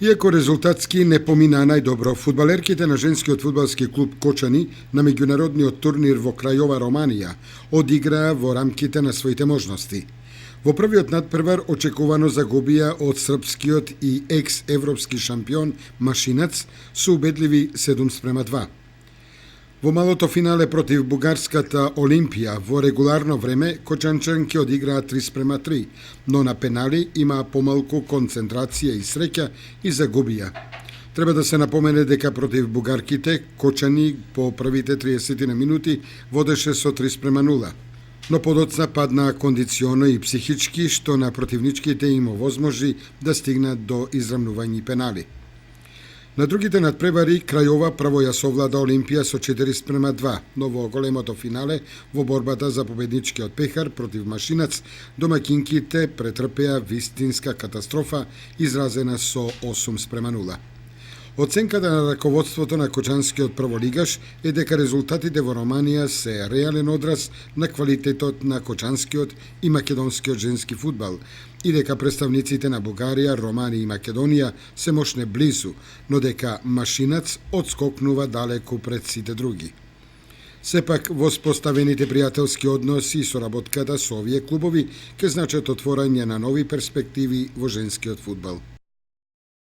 Иако резултатски не помина најдобро, фудбалерките на женскиот фудбалски клуб Кочани на меѓународниот турнир во Крајова Романија одиграа во рамките на своите можности. Во првиот надпревар очекувано загубија од српскиот и екс-европски шампион Машинац со убедливи 7:2. Во малото финале против бугарската Олимпија во регуларно време кочанчанки одиграа 3:3, но на пенали има помалку концентрација и среќа и загубија. Треба да се напомене дека против бугарките Кочани по првите 30 минути водеше со 3:0, но подоцна паднаа кондиционо и психички, што на противничките им овозможи да стигнат до израмнување и пенали. На другите надпревари Крајова право ја совлада Олимпија со 4:2, но во големото финале во борбата за победничкиот пехар против Машинац домаќинките претрпеа вистинска катастрофа изразена со 8:0. Оценката на раководството на Кочанскиот прволигаш е дека резултатите во Романија се реален одраз на квалитетот на Кочанскиот и македонскиот женски фудбал и дека представниците на Бугарија, Романија и Македонија се мошне близу, но дека Машинац одскокнува далеку пред сите други. Сепак, воспоставените пријателски односи и соработката со овие клубови ќе значат отворање на нови перспективи во женскиот фудбал.